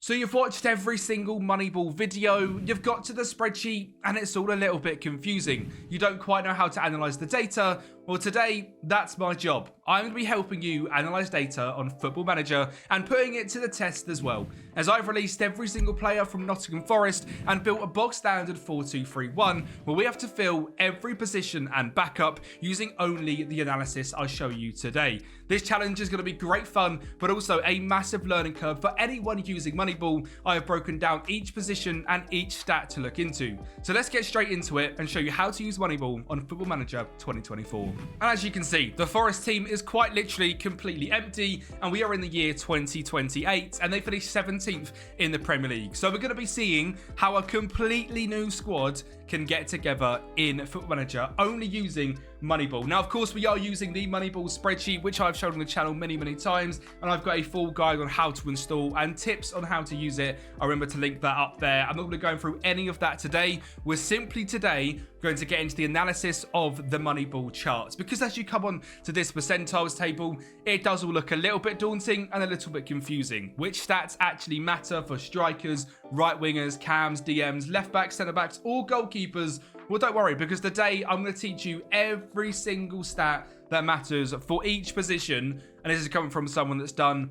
So you've watched every single Moneyball video, you've got to the spreadsheet, and it's all a little bit confusing. You don't quite know how to analyze the data. Well, today, that's my job. I'm going to be helping you analyze data on Football Manager and putting it to the test as well, as I've released every single player from Nottingham Forest and built a bog standard 4-2-3-1 where we have to fill every position and backup using only the analysis I show you today. This challenge is going to be great fun, but also a massive learning curve for anyone using Moneyball. I have broken down each position and each stat to look into. So let's get straight into it and show you how to use Moneyball on Football Manager 2024. And as you can see, the Forest team is quite literally completely empty, and we are in the year 2028, and they finished 17th in the Premier League. So we're going to be seeing how a completely new squad can get together in Football Manager only using Moneyball. Now, of course, we are using the Moneyball spreadsheet, which I've shown on the channel many times, and I've got a full guide on how to install and tips on how to use it. I remember to link that up there. I'm not going to go through any of that today. We're simply today going to get into the analysis of the Moneyball charts, because as you come on to this percentiles table, it does all look a little bit daunting and a little bit confusing. Which stats actually matter for strikers, right wingers, cams, DMs, left backs, centre backs, or goalkeepers? Well, don't worry, because today I'm going to teach you every single stat that matters for each position, and this is coming from someone that's done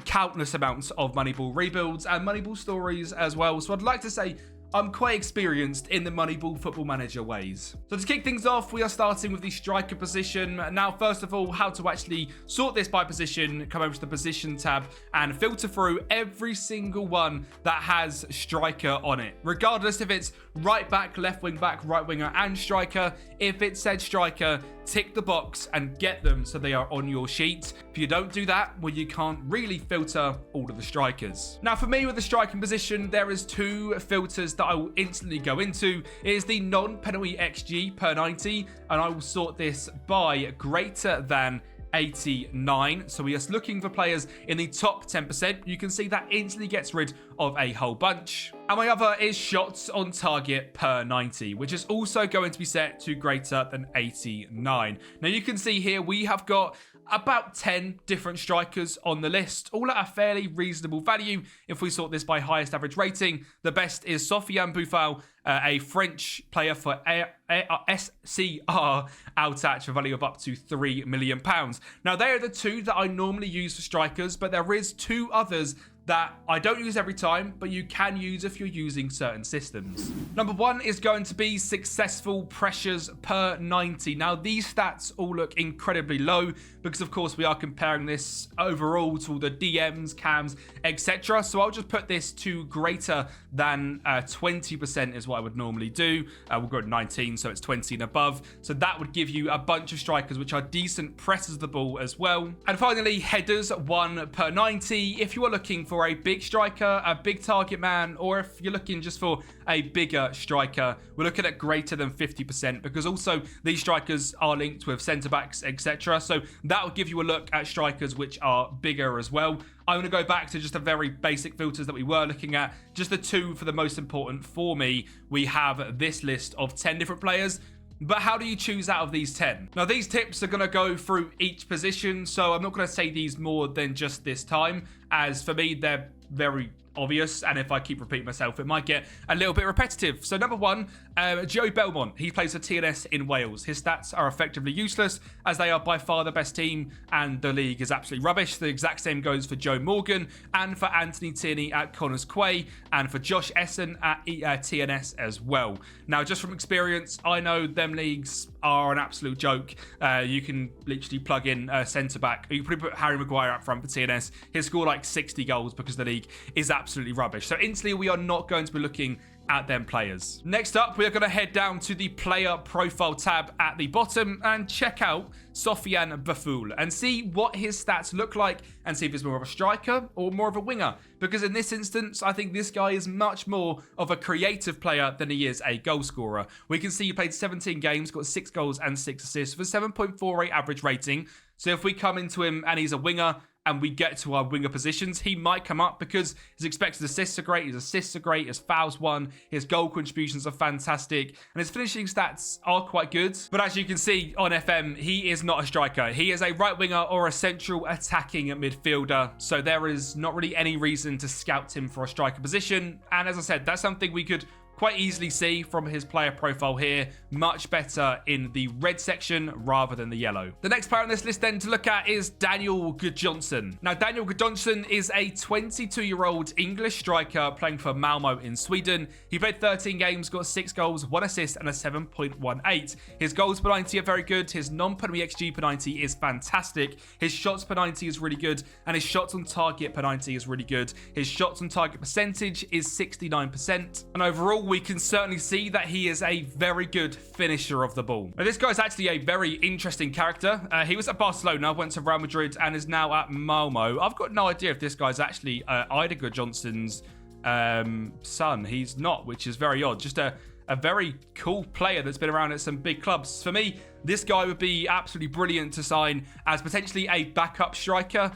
countless amounts of Moneyball rebuilds and Moneyball stories as well. So I'd like to say I'm quite experienced in the Moneyball Football Manager ways. So to kick things off, we are starting with the striker position. Now, first of all, how to actually sort this by position, come over to the position tab and filter through every single one that has striker on it. Regardless if it's right back, left wing back, right winger and striker, if it said striker, tick the box and get them so they are on your sheet. If you don't do that, well, you can't really filter all of the strikers. Now, for me with the striking position, there is two filters that I will instantly go into. It is the non-penalty XG per 90, and I will sort this by greater than 89. So we are looking for players in the top 10%. You can see that instantly gets rid of a whole bunch. And my other is shots on target per 90, which is also going to be set to greater than 89. Now you can see here we have got about 10 different strikers on the list, all at a fairly reasonable value. If we sort this by highest average rating, the best is Sofiane Boufal, a French player for SCR Outach, for value of up to £3 million. Now, they are the two that I normally use for strikers, but there is two others that I don't use every time, but you can use if you're using certain systems. Number one is going to be successful pressures per 90. Now, these stats all look incredibly low because, of course, we are comparing this overall to all the DMs, cams, etc. So I'll just put this to greater than 20% is what I would normally do. We'll go to 19, so it's 20 and above. So that would give you a bunch of strikers which are decent pressers of the ball as well. And finally, headers 1 per 90. If you are looking for a big striker, a big target man, or if you're looking just for a bigger striker, we're looking at greater than 50%, because also these strikers are linked with centre backs, etc. So that will give you a look at strikers which are bigger as well. I'm going to go back to just the very basic filters that we were looking at, just the two for the most important for me. We have this list of 10 different players. But how do you choose out of these 10? Now, these tips are going to go through each position, so I'm not going to say these more than just this time, as for me, they're very obvious, and if I keep repeating myself, it might get a little bit repetitive. So number one, Joe Belmont. He plays for TNS in Wales. His stats are effectively useless, as they are by far the best team, and the league is absolutely rubbish. The exact same goes for Joe Morgan, and for Anthony Tierney at Connors Quay, and for Josh Essen at TNS as well. Now, just from experience, I know them leagues are an absolute joke. You can literally plug in a centre-back. You can probably put Harry Maguire up front for TNS. He'll score like 60 goals because the league is absolutely rubbish. So instantly, we are not going to be looking at them players. Next up, we are going to head down to the player profile tab at the bottom and check out Sofiane Boufal and see what his stats look like, and see if he's more of a striker or more of a winger. Because in this instance, I think this guy is much more of a creative player than he is a goal scorer. We can see he played 17 games, got 6 goals and 6 assists for 7.48 average rating. So if we come into him and he's a winger, and we get to our winger positions, he might come up because his expected assists are great, his assists are great, his fouls won, his goal contributions are fantastic, and his finishing stats are quite good. But as you can see on FM, he is not a striker. He is a right winger or a central attacking midfielder, so there is not really any reason to scout him for a striker position. And as I said, that's something we could quite easily see from his player profile here, much better in the red section rather than the yellow. The next player on this list then to look at is Daniel Gudjonsson. Now, Daniel Gudjonsson is a 22-year-old English striker playing for Malmo in Sweden. He played 13 games, got 6 goals, 1 assist, and a 7.18. His goals per 90 are very good. His non-penalty XG per 90 is fantastic. His shots per 90 is really good, and his shots on target per 90 is really good. His shots on target percentage is 69%, and overall, we can certainly see that he is a very good finisher of the ball. Now, this guy's actually a very interesting character. He was at Barcelona, went to Real Madrid, and is now at Malmo. I've got no idea if this guy's actually Ida Gudjonsson's son. He's not, which is very odd. Just a very cool player that's been around at some big clubs. For me, this guy would be absolutely brilliant to sign as potentially a backup striker,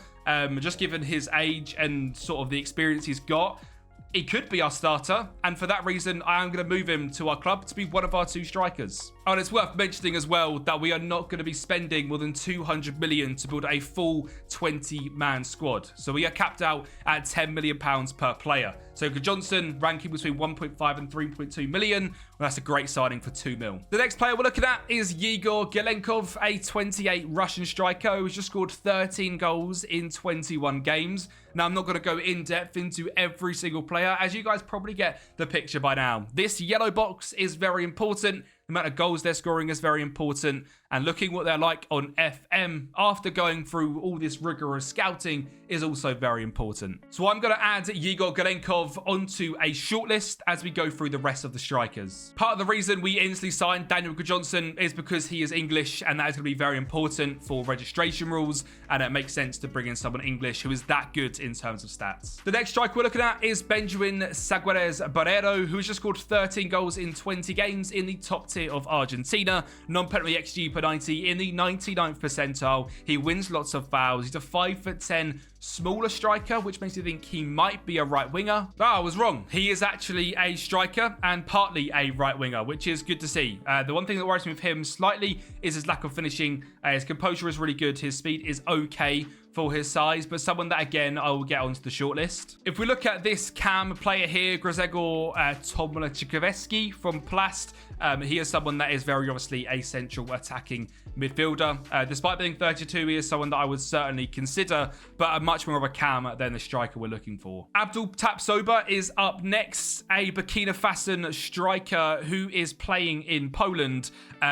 just given his age and sort of the experience he's got. He could be our starter, and for that reason, I am going to move him to our club to be one of our 2 strikers. Oh, and it's worth mentioning as well that we are not going to be spending more than 200 million to build a full 20-man squad. So we are capped out at £10 million per player. So Gudjonsson ranking between 1.5 and 3.2 million. Well, that's a great signing for 2 mil. The next player we're looking at is Yegor Galenkov, a 28 Russian striker who's just scored 13 goals in 21 games. Now, I'm not going to go in depth into every single player, as you guys probably get the picture by now. This yellow box is very important. The amount of goals they're scoring is very important. And looking what they're like on FM after going through all this rigorous scouting is also very important. So I'm going to add Yegor Galenkov onto a shortlist as we go through the rest of the strikers. Part of the reason we instantly signed Daniel Gudjonsson is because he is English, and that is going to be very important for registration rules, and it makes sense to bring in someone English who is that good in terms of stats. The next striker we're looking at is Benjamin Saguares Barrero, who has just scored 13 goals in 20 games in the top tier of Argentina. Non-penalty XG per 90 in the 99th percentile. He wins lots of fouls. He's a 5'10" smaller striker, which makes me think he might be a right winger. I was wrong. He is actually a striker and partly a right winger, which is good to see. The one thing that worries me with him slightly is his lack of finishing. His composure is really good. His speed is okay for his size, but someone that, again, I will get onto the shortlist. If we look at this cam player here, Grzegorz Tomaszkiewicz from Plast, he is someone that is very obviously a central attacking midfielder. Despite being 32, he is someone that I would certainly consider, but much more of a cam than the striker we're looking for. Abdul Tapsoba is up next, a Burkina Faso striker who is playing in Poland.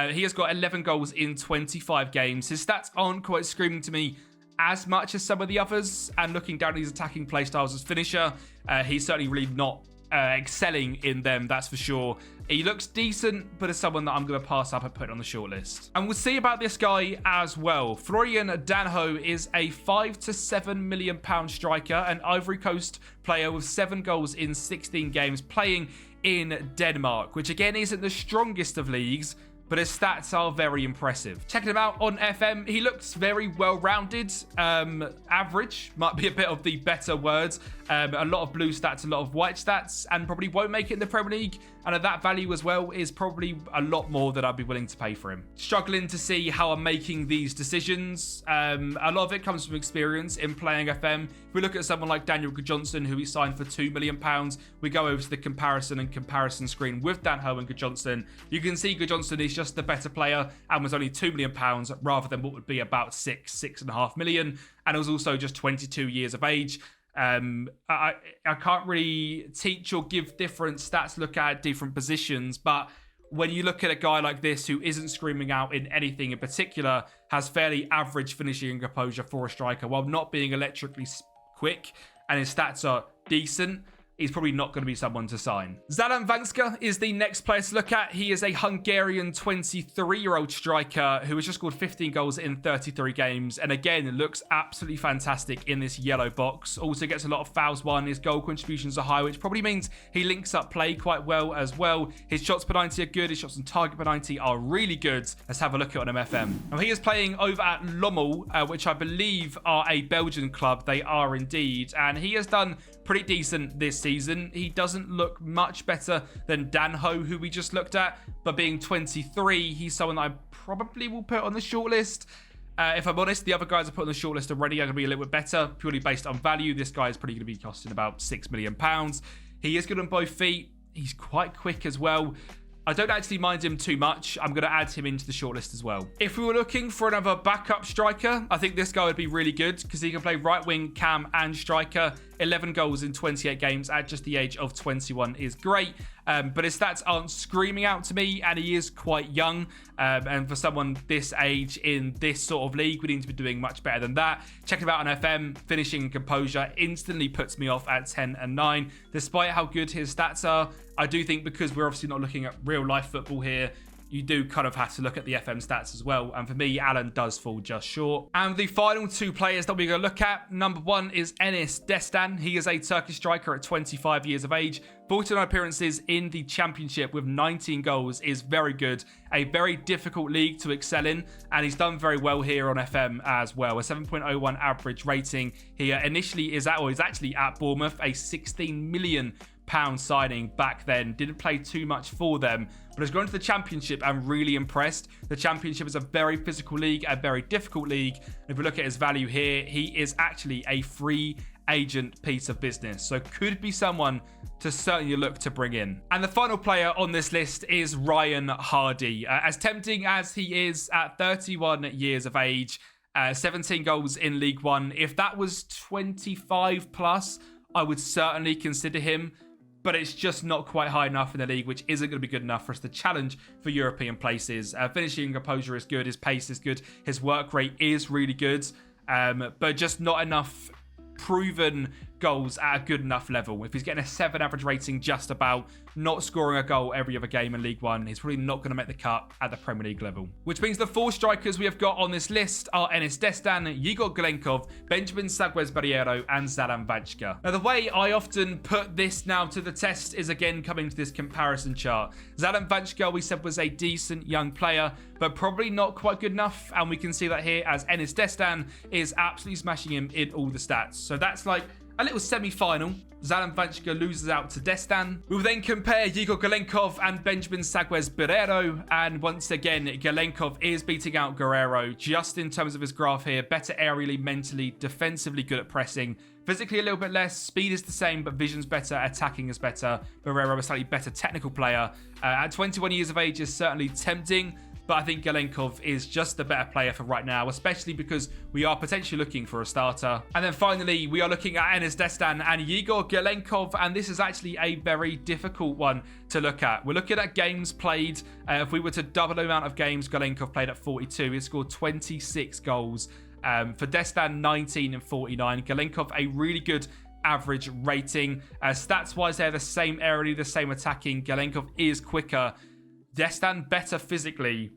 He has got 11 goals in 25 games. His stats aren't quite screaming to me as much as some of the others, and looking down at his attacking playstyles as finisher, he's certainly really not excelling in them, that's for sure. He looks decent, but is someone that I'm going to pass up and put on the shortlist. And we'll see about this guy as well. Florian Danho is a £5 to £7 million striker, an Ivory Coast player with 7 goals in 16 games, playing in Denmark, which again isn't the strongest of leagues, but his stats are very impressive. Checking him out on FM, he looks very well-rounded. Average might be a bit of the better words. A lot of blue stats, a lot of white stats, and probably won't make it in the Premier League. And at that value as well is probably a lot more than I'd be willing to pay for him. Struggling to see how I'm making these decisions. A lot of it comes from experience in playing FM. If we look at someone like Daniel Gudjonsson, who we signed for £2 million, we go over to the comparison screen with Danho and Gudjonsson. You can see Gudjonsson is just the better player and was only £2 million rather than what would be about £6.5 million. And it was also just 22 years of age. I can't really teach or give different stats, look at different positions, but when you look at a guy like this who isn't screaming out in anything in particular, has fairly average finishing and composure for a striker while not being electrically quick, and his stats are decent, he's probably not going to be someone to sign. Zalán Vančka is the next player to look at. He is a Hungarian 23-year-old striker who has just scored 15 goals in 33 games. And again, looks absolutely fantastic in this yellow box. Also gets a lot of fouls won. His goal contributions are high, which probably means he links up play quite well as well. His shots per 90 are good. His shots on target per 90 are really good. Let's have a look at MFM. Now, he is playing over at Lommel, which I believe are a Belgian club. They are indeed. And he has done pretty decent this season. He doesn't look much better than Danho, who we just looked at, but being 23, he's someone that I probably will put on the shortlist. If I'm honest, the other guys I put on the shortlist already are going to be a little bit better, purely based on value. This guy is probably going to be costing about £6 million. He is good on both feet. He's quite quick as well. I don't actually mind him too much. I'm going to add him into the shortlist as well. If we were looking for another backup striker, I think this guy would be really good because he can play right wing, cam, and striker. 11 goals in 28 games at just the age of 21 is great. But his stats aren't screaming out to me, and he is quite young. And for someone this age in this sort of league, we need to be doing much better than that. Checking him out on FM, finishing in composure instantly puts me off at 10 and 9. Despite how good his stats are, I do think because we're obviously not looking at real life football here, you do kind of have to look at the FM stats as well. And for me, Alan does fall just short. And the final two players that we're going to look at, number one is Enis Destan. He is a Turkish striker at 25 years of age. 49 appearances in the championship with 19 goals is very good. A very difficult league to excel in. And he's done very well here on FM as well. A 7.01 average rating. He initially is at, or he's actually at Bournemouth, a £16 million signing back then. Didn't play too much for them, but has gone to the championship and really impressed. The championship is a very physical league, a very difficult league. And if we look at his value here, he is actually a free agent piece of business, so could be someone to certainly look to bring in. And the final player on this list is Ryan Hardy. As tempting as he is at 31 years of age, 17 goals in League One, if that was 25 plus, I would certainly consider him. But it's just not quite high enough in the league, which isn't going to be good enough for us to challenge for European places. Finishing composure is good. His pace is good. His work rate is really good. But just not enough proven goals at a good enough level. If he's getting a 7 average rating just about, not scoring a goal every other game in League One, he's probably not going to make the cut at the Premier League level. Which means the 4 strikers we have got on this list are Enis Destan, Igor Galenkov, Benjamin Sagwez-Barriero, and Zalán Vančka. Now, the way I often put this now to the test is again coming to this comparison chart. Zalán Vančka, we said, was a decent young player, but probably not quite good enough, and we can see that here as Enis Destan is absolutely smashing him in all the stats. So that's like a little semi-final. Zalán Vančka loses out to Destan. We will then compare Igor Galenkov and Benjamin Sagwez-Barriero, and once again, Galenkov is beating out Guerrero just in terms of his graph here. Better aerially, mentally, defensively good at pressing. Physically a little bit less, speed is the same, but vision's better, attacking is better. Barriero, a slightly better technical player. At 21 years of age is certainly tempting, but I think Galenkov is just the better player for right now, especially because we are potentially looking for a starter. And then finally, we are looking at Enis Destan and Igor Galenkov, and this is actually a very difficult one to look at. We're looking at games played. If we were to double the amount of games Galenkov played at 42, he scored 26 goals. For Destan, 19 and 49. Galenkov, a really good average rating. Stats-wise, they're the same aerially, the same attacking. Galenkov is quicker. Destan better physically,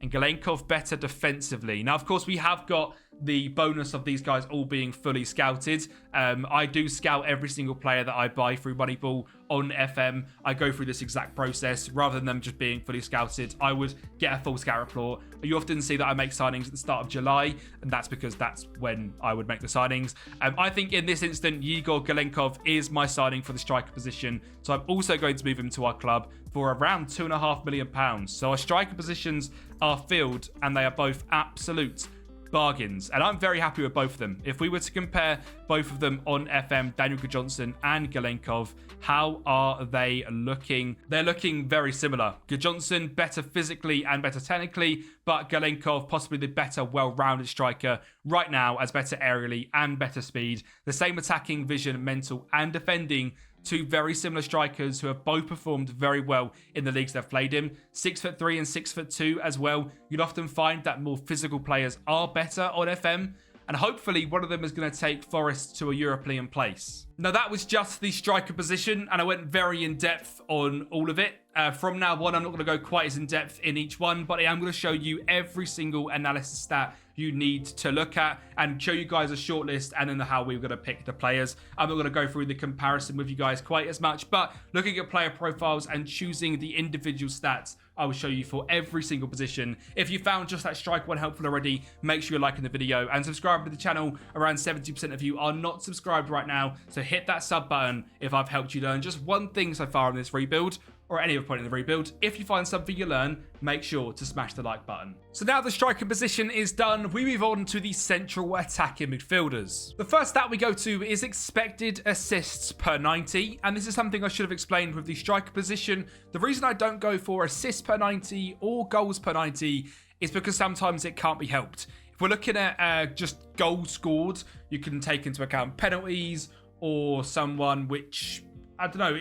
and Galenkov better defensively. Now, of course, we have got the bonus of these guys all being fully scouted. I do scout every single player that I buy through Moneyball on FM. I go through this exact process rather than them just being fully scouted. I would get a full scout report. You often see that I make signings at the start of July, and that's because that's when I would make the signings. I think in this instant, Igor Galenkov is my signing for the striker position. So I'm also going to move him to our club for around £2.5 million. So our striker positions are filled, and they are both absolute bargains, and I'm very happy with both of them. If we were to compare both of them on FM, Daniel Gudjohnsen and Galenkov, how are they looking? They're looking very similar. Gudjohnsen better physically and better technically, but Galenkov possibly the better well-rounded striker right now, as better aerially and better speed. The same attacking, vision, mental and defending. 2 very similar strikers who have both performed very well in the leagues they've played in. 6'3" and 6'2" as well. You'd often find that more physical players are better on FM. and hopefully one of them is going to take Forest to a European place. Now, that was just the striker position, and I went very in-depth on all of it. From now on, I'm not going to go quite as in-depth in each one, but I am going to show you every single analysis stat you need to look at and show you guys a short list and then how we're going to pick the players. I'm not going to go through the comparison with you guys quite as much, but looking at player profiles and choosing the individual stats, I will show you for every single position. If you found just that strike one helpful already, make sure you're liking the video and subscribe to the channel. Around 70% of you are not subscribed right now, so hit that sub button if I've helped you learn just one thing so far in this rebuild, or any other point in the rebuild. If you find something you learn, make sure to smash the like button. So now the striker position is done, we move on to the central attacking midfielders. The first stat we go to is expected assists per 90, and this is something I should have explained with the striker position. The reason I don't go for assists per 90 or goals per 90 is because sometimes it can't be helped. If we're looking at just goals scored, you can take into account penalties or someone which, I don't know,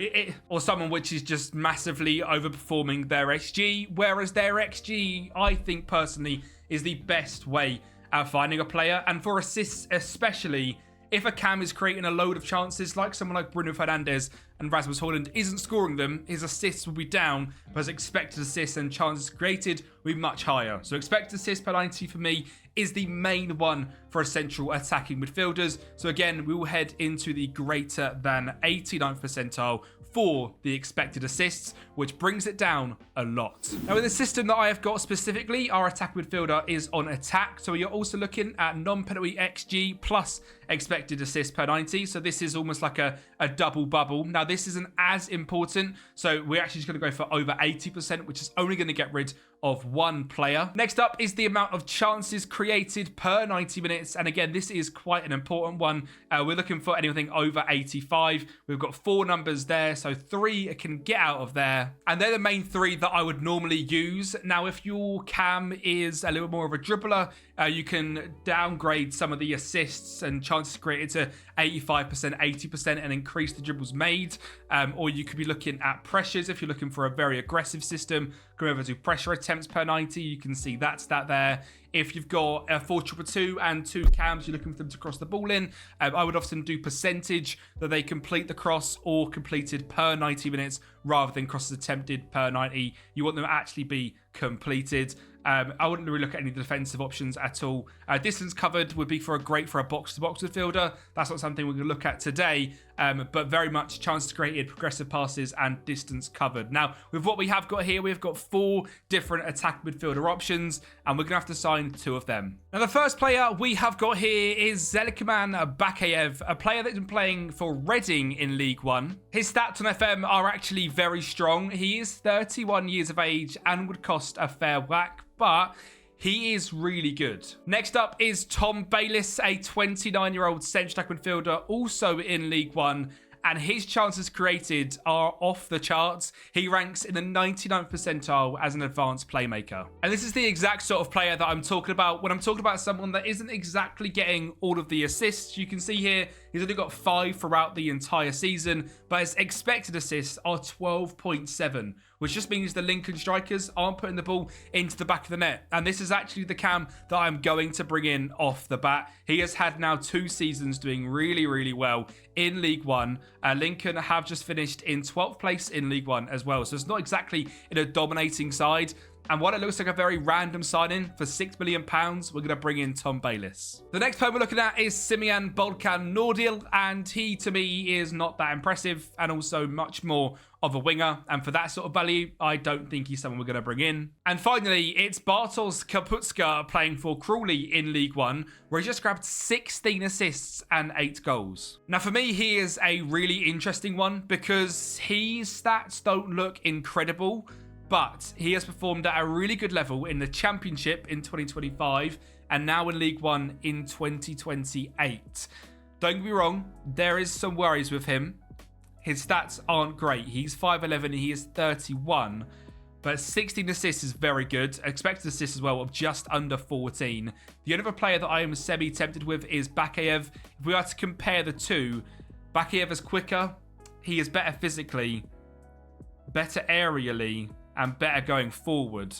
or someone which is just massively overperforming their XG, whereas their XG, I think personally, is the best way at finding a player. And for assists especially, if a cam is creating a load of chances, like someone like Bruno Fernandes and Rasmus Højlund isn't scoring them, his assists will be down, but his expected assists and chances created will be much higher. So expected assists per 90 for me is the main one for essential attacking midfielders. So again, we will head into the greater than 89th percentile for the expected assists, which brings it down a lot. Now, in the system that I have got specifically, our attack midfielder is on attack. So you're also looking at non-penalty XG plus expected assists per 90. So this is almost like a double bubble. Now, this isn't as important. So we're actually just going to go for over 80%, which is only going to get rid of one player. Next up is the amount of chances created per 90 minutes. And again, this is quite an important one. We're looking for anything over 85. We've got 4 numbers there, so 3 can get out of there. And they're the main 3 that I would normally use. Now, if your cam is a little more of a dribbler, you can downgrade some of the assists and chances created to 85%, 80% and increase the dribbles made. Or you could be looking at pressures if you're looking for a very aggressive system. Go over to pressure attempts per 90. You can see that stat there. If you've got a 4-2-2 and 2 cams, you're looking for them to cross the ball in. I would often do percentage that they complete the cross or completed per 90 minutes rather than crosses attempted per 90. You want them to actually be completed. I wouldn't really look at any defensive options at all. Distance covered would be great for a box-to-box midfielder. That's not something we're going to look at today, but very much chances created, progressive passes, and distance covered. Now, with what we have got here, we've got 4 different attack midfielder options, and we're going to have to sign 2 of them. Now, the first player we have got here is Zelikiman Bakayev, a player that's been playing for Reading in League One. His stats on FM are actually very strong. He is 31 years of age and would cost a fair whack, but he is really good. Next up is Tom Bayliss, a 29-year-old central attack midfielder, also in League One, and his chances created are off the charts. He ranks in the 99th percentile as an advanced playmaker. And this is the exact sort of player that I'm talking about when I'm talking about someone that isn't exactly getting all of the assists. You can see here, he's only got 5 throughout the entire season, but his expected assists are 12.7, which just means the Lincoln strikers aren't putting the ball into the back of the net. And this is actually the cam that I'm going to bring in off the bat. He has had now 2 seasons doing really, really well in League One. Lincoln have just finished in 12th place in League One as well. So it's not exactly in a dominating side. And while it looks like a very random signing, for £6 million, we're going to bring in Tom Bayliss. The next player we're looking at is Simeon Bolkan Nordil, and he, to me, is not that impressive and also much more of a winger. And for that sort of value, I don't think he's someone we're going to bring in. And finally, it's Bartosz Kapustka playing for Crawley in League One, where he just grabbed 16 assists and 8 goals. Now, for me, he is a really interesting one because his stats don't look incredible, but he has performed at a really good level in the Championship in 2025 and now in League One in 2028. Don't get me wrong, there is some worries with him. His stats aren't great. He's 5'11", and he is 31, but 16 assists is very good. Expected assists as well of just under 14. The only other player that I am semi-tempted with is Bakayev. If we are to compare the two, Bakayev is quicker, he is better physically, better aerially, and better going forward.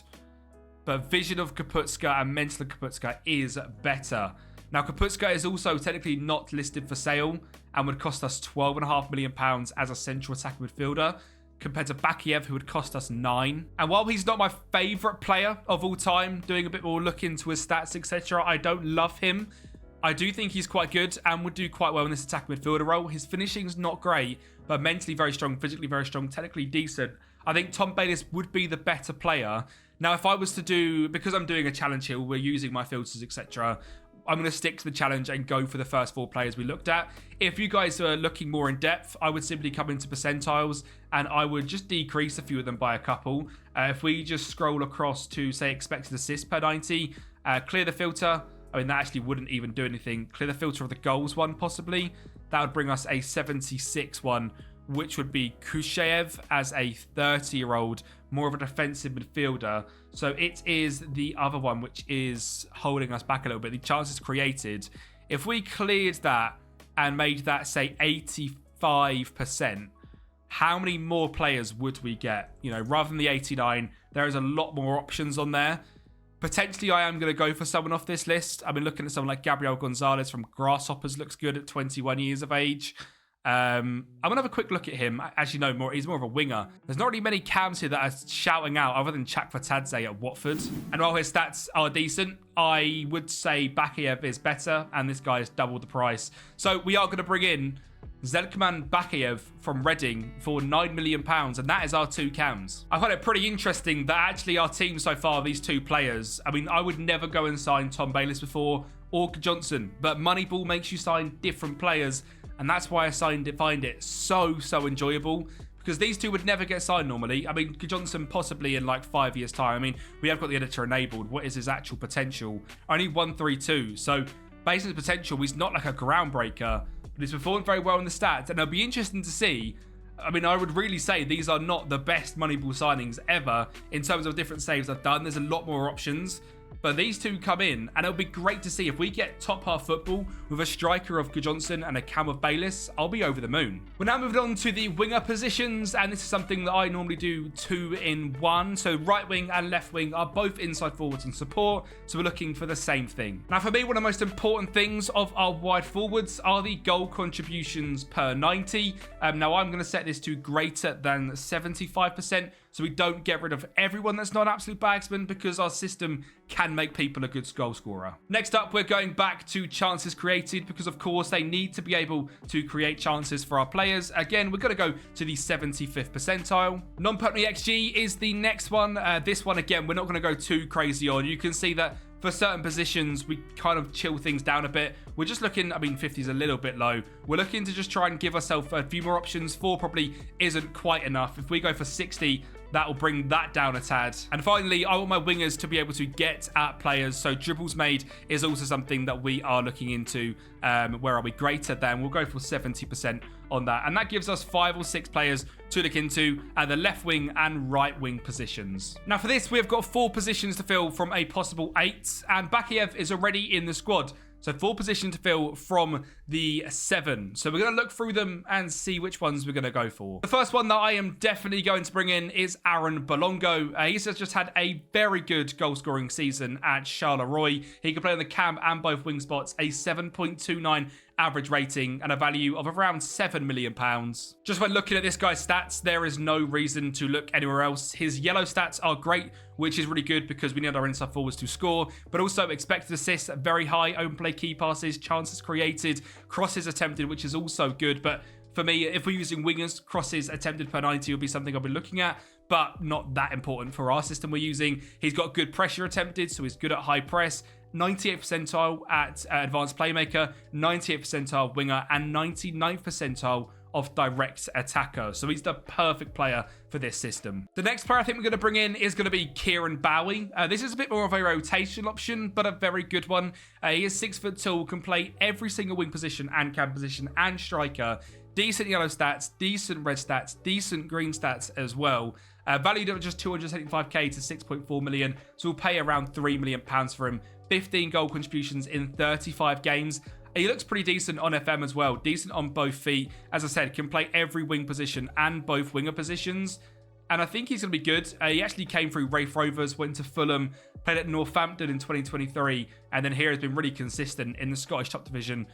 But vision of Kapustka and mental of Kapustka is better. Now, Kapustka is also technically not listed for sale and would cost us £12.5 million as a central attacking midfielder, compared to Bakiev, who would cost us 9. And while he's not my favourite player of all time, doing a bit more look into his stats, etc., I don't love him. I do think he's quite good and would do quite well in this attacking midfielder role. His finishing's not great, but mentally very strong, physically very strong, technically decent. I think Tom Bayliss would be the better player. Now, if I was to do, because I'm doing a challenge here, we're using my filters, etc., I'm going to stick to the challenge and go for the first 4 players we looked at. If you guys are looking more in depth, I would simply come into percentiles and I would just decrease a few of them by a couple. If we just scroll across to, say, expected assists per 90, clear the filter. I mean, that actually wouldn't even do anything. Clear the filter of the goals one, possibly. That would bring us a 76 one, which would be Kusheyev as a 30-year-old, more of a defensive midfielder. So it is the other one which is holding us back a little bit. The chances created. If we cleared that and made that, say, 85%, how many more players would we get? You know, rather than the 89, there is a lot more options on there. Potentially, I am going to go for someone off this list. I've been looking at someone like Gabriel Gonzalez from Grasshoppers. Looks good at 21 years of age. I'm going to have a quick look at him. As you know, he's more of a winger. There's not really many cams here that are shouting out other than Chakvatadze at Watford. And while his stats are decent, I would say Bakiev is better, and this guy is double the price. So we are going to bring in Zelkman Bakiev from Reading for £9 million, and that is our 2 cams. I find it pretty interesting that actually our team so far, these 2 players, I mean, I would never go and sign Tom Bayliss before or Johnson, but Moneyball makes you sign different players, and that's why I find it so enjoyable, because these 2 would never get signed normally. I mean, Johnson possibly in like 5 years' time. I mean, we have got the editor enabled. What is his actual potential? Only 132. So based on his potential, he's not like a groundbreaker, but he's performed very well in the stats, and it'll be interesting to see. I mean, I would really say these are not the best Moneyball signings ever in terms of different saves I've done. There's a lot more options. But these 2 come in, and it'll be great to see if we get top half football with a striker of Johnson and a cam of Bayliss. I'll be over the moon. We're now moving on to the winger positions, and this is something that I normally do 2 in 1. So right wing and left wing are both inside forwards and support, so we're looking for the same thing. Now, for me, one of the most important things of our wide forwards are the goal contributions per 90. Now, I'm going to set this to greater than 75%. So we don't get rid of everyone that's not an absolute bagsman, because our system can make people a good goal scorer. Next up, we're going back to chances created, because of course they need to be able to create chances for our players. Again, we're going to go to the 75th percentile. Non-penalty XG is the next one. This one, again, we're not going to go too crazy on. You can see that for certain positions, we kind of chill things down a bit. We're just looking, I mean, 50 is a little bit low. We're looking to just try and give ourselves a few more options. 4 probably isn't quite enough. If we go for 60, that will bring that down a tad. And finally, I want my wingers to be able to get at players. So dribbles made is also something that we are looking into. Where are we? Greater than. We'll go for 70% on that. And that gives us 5 or 6 players to look into at the left wing and right wing positions. Now for this, we've got 4 positions to fill from a possible 8. And Bakiev is already in the squad. So 4 positions to fill from the 7. So we're going to look through them and see which ones we're going to go for. The first one that I am definitely going to bring in is Aaron Bolongo. He's just had a very good goal scoring season at Charleroi. He can play on the cam and both wing spots, a 7.29 average rating and a value of around £7 million. Just when looking at this guy's stats, there is no reason to look anywhere else. His yellow stats are great, which is really good because we need our inside forwards to score, but also expected assists very high, open play key passes, chances created, crosses attempted, which is also good. But for me, if we're using wingers, crosses attempted per 90 will be something I'll be looking at, but not that important for our system we're using. He's got good pressure attempted, so he's good at high press. 98th percentile at advanced playmaker, 98th percentile winger, and 99th percentile of direct attacker. So he's the perfect player for this system. The next player I think we're going to bring in is going to be Kieran Bowie. This is a bit more of a rotation option, but a very good one. He is 6 foot tall, can play every single wing position and cam position and striker. Decent yellow stats, decent red stats, decent green stats as well. Valued at just 275k to 6.4 million. So we'll pay around £3 million for him. 15 goal contributions in 35 games. He looks pretty decent on FM as well. Decent on both feet. As I said, can play every wing position and both winger positions. and I think he's going to be good. He actually came through Wraith Rovers, went to Fulham, played at Northampton in 2023, and then here has been really consistent in the Scottish top division,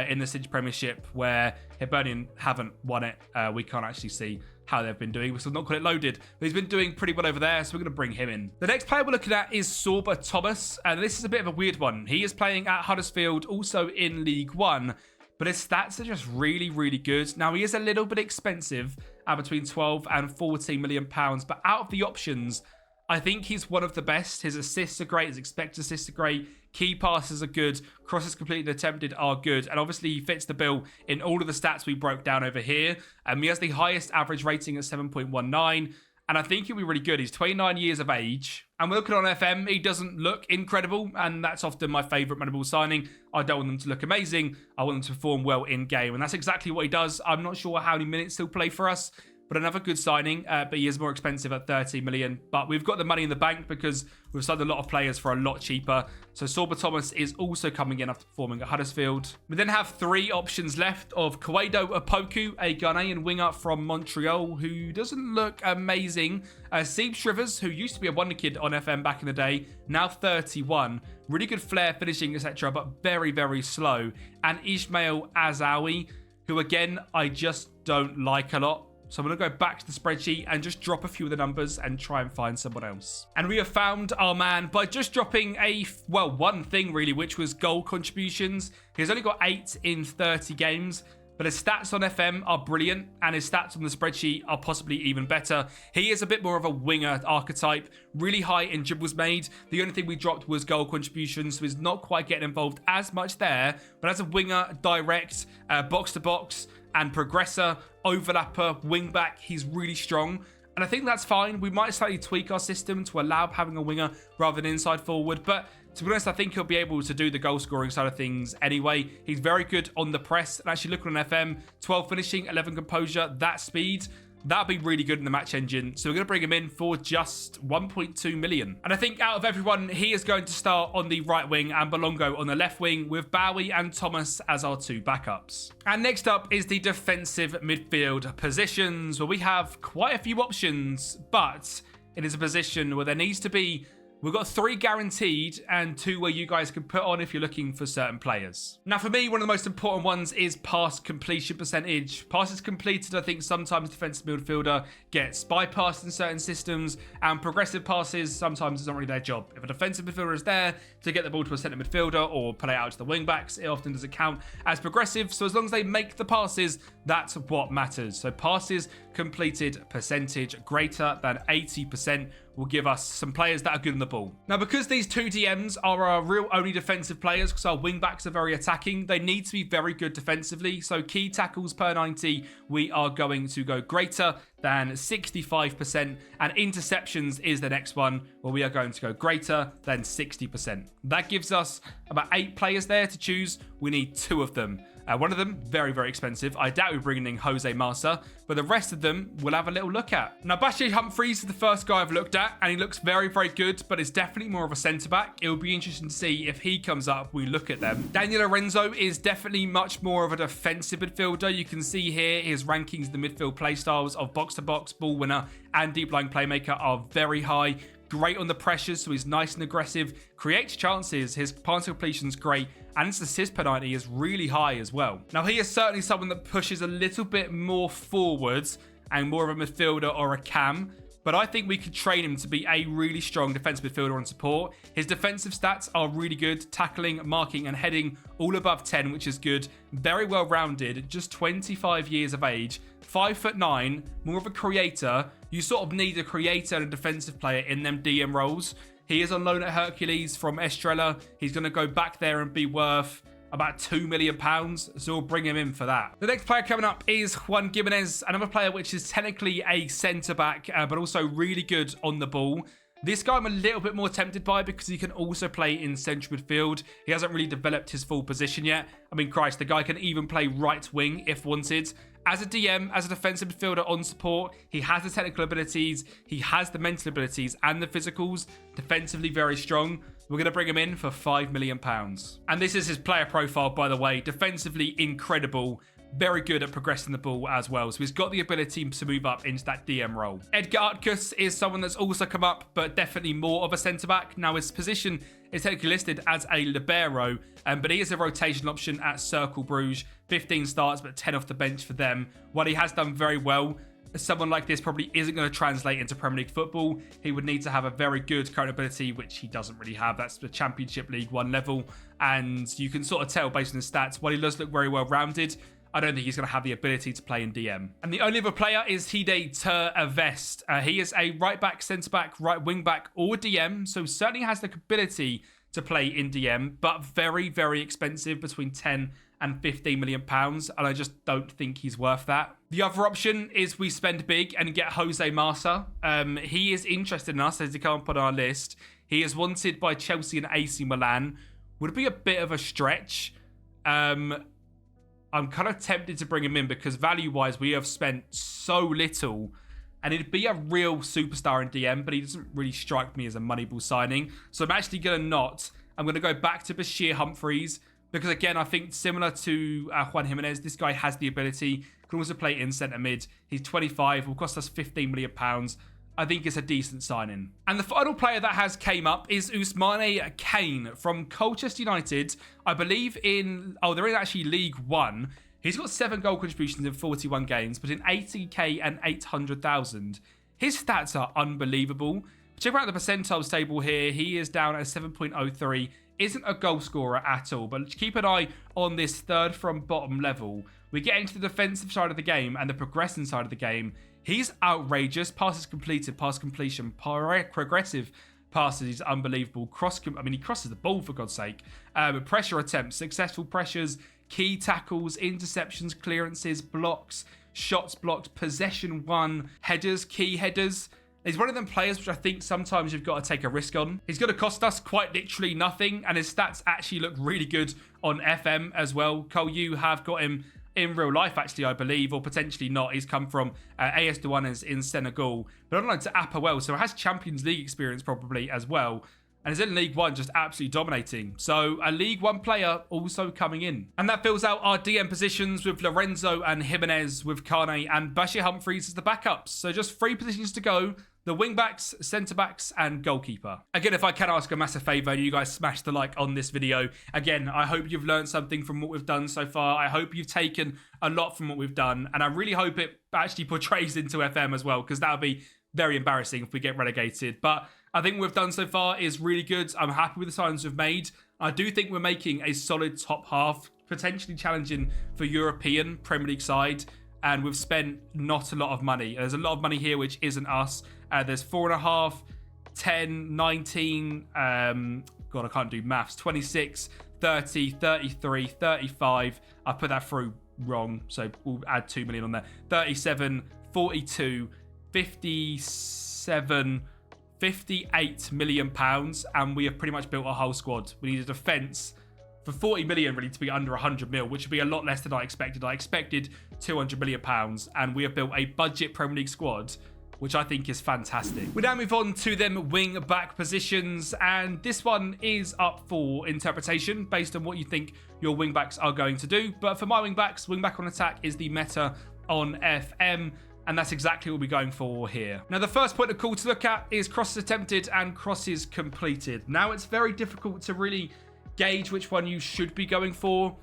in the City Premiership, where Hibernian haven't won it. We can't actually see how they've been doing. We've still not got it loaded, but he's been doing pretty well over there, so we're going to bring him in. The next player we're looking at is Sorba Thomas, and this is a bit of a weird one. He is playing at Huddersfield, also in League One, but his stats are just really, really good. Now, he is a little bit expensive at between 12 and 14 million pounds, but out of the options, I think he's one of the best. His assists are great. His expected assists are great. Key passes are good. Crosses completed and attempted are good. And obviously, he fits the bill in all of the stats we broke down over here. He has the highest average rating at 7.19. And I think he'll be really good. He's 29 years of age. And we're looking on FM. He doesn't look incredible. And that's often my favourite Moneyball signing. I don't want them to look amazing. I want them to perform well in game. And that's exactly what he does. I'm not sure how many minutes he'll play for us, but another good signing, but he is more expensive at 30 million. But we've got the money in the bank because we've signed a lot of players for a lot cheaper. So Sorba Thomas is also coming in after performing at Huddersfield. We then have three options left of Kwedo Opoku, a Ghanaian winger from Montreal who doesn't look amazing. Seb Shrivers, who used to be a wonder kid on FM back in the day, now 31. Really good flair, finishing, etc., but very, very slow. And Ismail Azawi, who again, I just don't like a lot. So I'm going to go back to the spreadsheet and just drop a few of the numbers and try and find someone else. And we have found our man by just dropping one thing really, which was goal contributions. He's only got 8 in 30 games, but his stats on FM are brilliant and his stats on the spreadsheet are possibly even better. He is a bit more of a winger archetype, really high in dribbles made. The only thing we dropped was goal contributions, so he's not quite getting involved as much there. But as a winger, direct, box-to-box, and progressor, overlapper, wingback, he's really strong. And I think that's fine. We might slightly tweak our system to allow having a winger rather than inside forward. But to be honest, I think he'll be able to do the goal scoring side of things anyway. He's very good on the press. And actually looking on FM, 12 finishing, 11 composure, that speed, that'll be really good in the match engine. So we're going to bring him in for just 1.2 million. And I think out of everyone, he is going to start on the right wing and Bolongo on the left wing with Bowie and Thomas as our two backups. And next up is the defensive midfield positions, where we have quite a few options, but it is a position where there needs to be, we've got 3 guaranteed and 2 where you guys can put on if you're looking for certain players. Now, for me, one of the most important ones is pass completion percentage. Passes completed, I think sometimes defensive midfielder gets bypassed in certain systems, and progressive passes, sometimes it's not really their job. If a defensive midfielder is there to get the ball to a centre midfielder or play it out to the wing backs, it often doesn't count as progressive. So as long as they make the passes, that's what matters. So passes completed percentage greater than 80% will give us some players that are good on the ball. Now, because these 2 DMs are our real only defensive players, because our wing backs are very attacking, they need to be very good defensively. So key tackles per 90, we are going to go greater than 65%, and interceptions is the next one where we are going to go greater than 60%. That gives us about 8 players there to choose. We need 2 of them. One of them, very, very expensive. I doubt we're bringing in Jose Massa, but the rest of them we'll have a little look at. Now, Bashir Humphreys is the first guy I've looked at, and he looks very, very good, but it's definitely more of a centre-back. It will be interesting to see if he comes up, we look at them. Daniel Lorenzo is definitely much more of a defensive midfielder. You can see here his rankings, the midfield playstyles of box-to-box, ball winner, and deep-lying playmaker are very high. Great on the pressures, so he's nice and aggressive, creates chances, his pass completion's great, and his assist per 90 is really high as well. Now, he is certainly someone that pushes a little bit more forwards and more of a midfielder or a cam, but I think we could train him to be a really strong defensive midfielder on support. His defensive stats are really good, tackling, marking, and heading all above 10, which is good. Very well rounded, just 25 years of age, 5'9", more of a creator. You sort of need a creator and a defensive player in them DM roles. He is on loan at Hercules from Estrella. He's going to go back there and be worth about £2 million, so we'll bring him in for that. The next player coming up is Juan Gimenez, another player which is technically a centre-back, but also really good on the ball. This guy I'm a little bit more tempted by because he can also play in central midfield. He hasn't really developed his full position yet. I mean, Christ, the guy can even play right wing if wanted. As a DM, as a defensive midfielder on support, he has the technical abilities, he has the mental abilities and the physicals. Defensively very strong. We're going to bring him in for £5 million. And this is his player profile, by the way. Defensively incredible. very good at progressing the ball as well. So he's got the ability to move up into that DM role. Edgar Utkus is someone that's also come up, but definitely more of a centre-back. Now, his position is technically listed as a libero, but he is a rotation option at Cercle Bruges. 15 starts, but 10 off the bench for them. While he has done very well, someone like this probably isn't going to translate into Premier League football. He would need to have a very good current ability, which he doesn't really have. That's the Championship League 1 level. And you can sort of tell based on his stats, while he does look very well rounded, I don't think he's going to have the ability to play in DM. And the only other player is Hide Ter Avest. He is a right back, centre back, right wing back, or DM. So certainly has the ability to play in DM, but very, very expensive, between 10 and 15 million pounds. And I just don't think he's worth that. The other option is we spend big and get Jose Marsa. He is interested in us as he come up on our list. He is wanted by Chelsea and AC Milan. Would be a bit of a stretch. I'm kind of tempted to bring him in because value-wise, we have spent so little, and he'd be a real superstar in DM, but he doesn't really strike me as a Moneyball signing. So I'm actually going to not. I'm going to go back to Bashir Humphreys because, again, I think similar to Juan Jimenez, this guy has the ability, can also play in centre mid. He's 25, will cost us £15 million. I think it's a decent signing. And the final player that has came up is Ousmane Kane from Colchester United. I believe they're in actually League One. He's got 7 goal contributions in 41 games, but in 80k and 800,000. His stats are unbelievable. Check out the percentiles table here. He is down at 7.03. Isn't a goal scorer at all, but keep an eye on this third from bottom level. We get into the defensive side of the game and the progressing side of the game. He's outrageous. Passes completed, pass completion, progressive passes. He's unbelievable. He crosses the ball, for God's sake. Pressure attempts, successful pressures, key tackles, interceptions, clearances, blocks, shots blocked, possession won, headers, key headers. He's one of them players which I think sometimes you've got to take a risk on. He's going to cost us quite literally nothing, and his stats actually look really good on FM as well. Cole, you have got him in real life, actually, I believe, or potentially not. He's come from AS Douanes in Senegal, but on loan to Apoel, so has Champions League experience probably as well. And is in League One just absolutely dominating. So a League One player also coming in. And that fills out our DM positions with Lorenzo and Jimenez, with Kane and Bashir Humphreys as the backups. So just 3 positions to go. The wing-backs, centre-backs, and goalkeeper. Again, if I can ask a massive favour, you guys smash the like on this video. Again, I hope you've learned something from what we've done so far. I hope you've taken a lot from what we've done. And I really hope it actually portrays into FM as well, because that would be very embarrassing if we get relegated. But I think what we've done so far is really good. I'm happy with the signs we've made. I do think we're making a solid top half, potentially challenging for European Premier League side. And we've spent not a lot of money. There's a lot of money here which isn't us. There's 4.5, 10, 19, God, I can't do maths, 26, 30, 33, 35. I put that through wrong, so we'll add 2 million on there. 37, 42, 57, 58 million pounds, and we have pretty much built our whole squad. We need a defence for 40 million really to be under 100 mil, which would be a lot less than I expected. I expected 200 million pounds, and we have built a budget Premier League squad, which I think is fantastic. We now move on to them wing back positions, and this one is up for interpretation based on what you think your wing backs are going to do. But for my wing backs, wing back on attack is the meta on FM, and that's exactly what we're going for here. Now, the first point of call to look at is crosses attempted and crosses completed. Now, it's very difficult to really gauge which one you should be going for.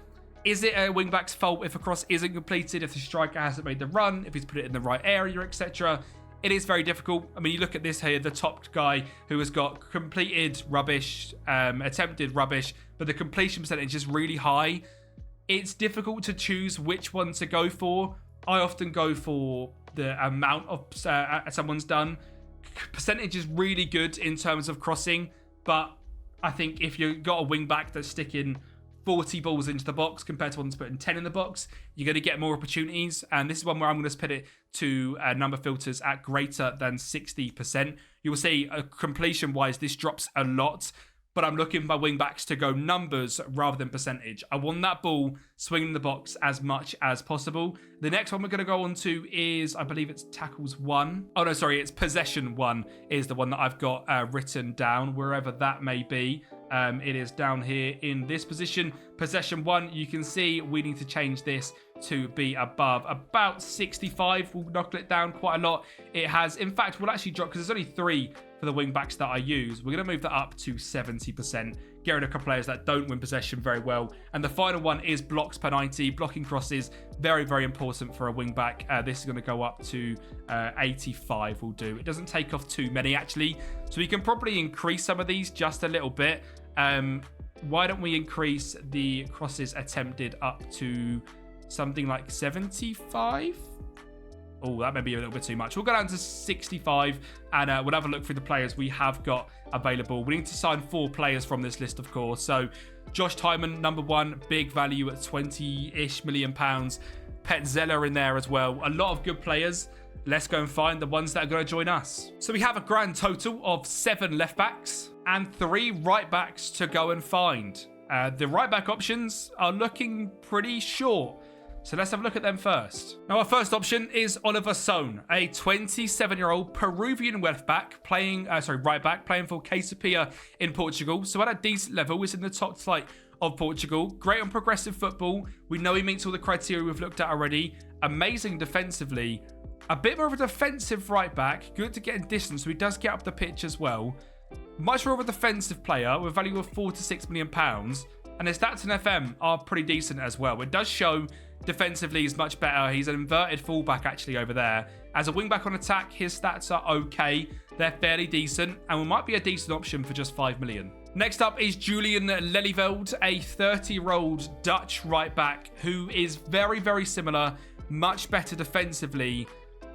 Is it a wingback's fault if a cross isn't completed, if the striker hasn't made the run, if he's put it in the right area, etc.? It is very difficult. I mean, you look at this here, the top guy who has got completed rubbish, attempted rubbish, but the completion percentage is really high. It's difficult to choose which one to go for. I often go for the amount of someone's done. Percentage is really good in terms of crossing, but I think if you've got a wing back that's sticking 40 balls into the box compared to one that's putting 10 in the box, you're going to get more opportunities. And this is one where I'm going to put it to number filters at greater than 60%. You will see completion-wise, this drops a lot, but I'm looking for my wing backs to go numbers rather than percentage. I want that ball swinging the box as much as possible. The next one we're going to go on to is, I believe it's tackles 1. Oh, no, sorry, it's possession 1 is the one that I've got written down, wherever that may be. It is down here in this position. Possession 1, you can see we need to change this to be above about 65. We'll knuckle it down quite a lot. It has, in fact, we'll actually drop, because there's only 3 for the wing backs that I use. We're going to move that up to 70%. Get rid of a couple players that don't win possession very well. And the final one is blocks per 90. Blocking crosses, very, very important for a wing back. This is going to go up to 85 will do. It doesn't take off too many, actually. So we can probably increase some of these just a little bit. Why don't we increase the crosses attempted up to something like 75? Oh, that may be a little bit too much. We'll go down to 65 and we'll have a look through the players we have got available. We need to sign 4 players from this list, of course. So Josh Tymon, number 1, big value at 20-ish million pounds. Petzela in there as well. A lot of good players. Let's go and find the ones that are going to join us. So we have a grand total of 7 left backs and 3 right backs to go and find. The right back options are looking pretty short. So let's have a look at them first. Now, our first option is Oliver Sohn, a 27-year-old Peruvian right back playing for Kempi in Portugal. So at a decent level, is in the top flight of Portugal. Great on progressive football. We know he meets all the criteria we've looked at already. Amazing defensively. A bit more of a defensive right back. Good to get in distance, so he does get up the pitch as well. Much more of a defensive player with value of £4 to £6 million. And his stats in FM are pretty decent as well. It does show defensively is much better. He's an inverted fullback actually over there. As a wingback on attack, his stats are okay. They're fairly decent and might be a decent option for just 5 million. Next up is Julian Lelyveld, a 30-year-old Dutch right back who is very, very similar, much better defensively.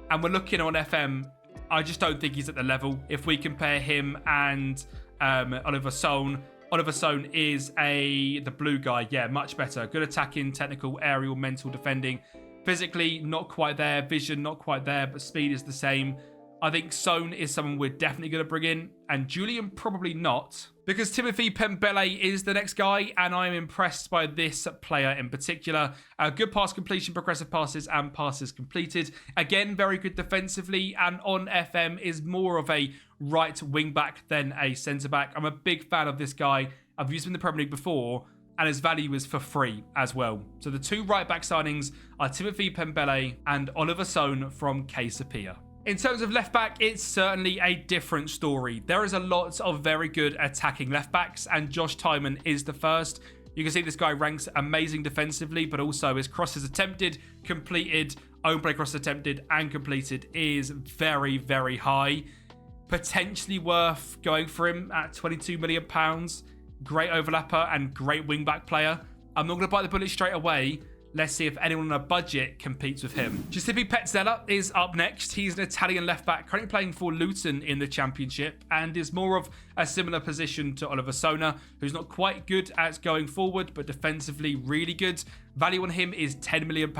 And we're looking on FM. I just don't think he's at the level. If we compare him and Oliver Sohn, Oliver Sohn is the blue guy. Yeah, much better. Good attacking, technical, aerial, mental defending. Physically, not quite there. Vision, not quite there, but speed is the same. I think Sohn is someone we're definitely going to bring in, and Julian probably not, because Timothy Pembele is the next guy, and I'm impressed by this player in particular. Good pass completion, progressive passes, and passes completed. Again, very good defensively, and on FM is more of a right wing back than a centre back. I'm a big fan of this guy. I've used him in the Premier League before, and his value is for free as well. So the 2 right back signings are Timothy Pembele and Oliver Sohn from Kempi. In terms of left back, it's certainly a different story. There is a lot of very good attacking left backs, and Josh Tymon is the first. You can see this guy ranks amazing defensively, but also his crosses attempted, completed, own play cross attempted, and completed is very, very high. Potentially worth going for him at £22 million. Great overlapper and great wing back player. I'm not going to bite the bullet straight away. Let's see if anyone on a budget competes with him. Giuseppe Petzela is up next. He's an Italian left back, currently playing for Luton in the Championship, and is more of a similar position to Oliver Sohn, who's not quite good at going forward, but defensively really good. Value on him is £10 million.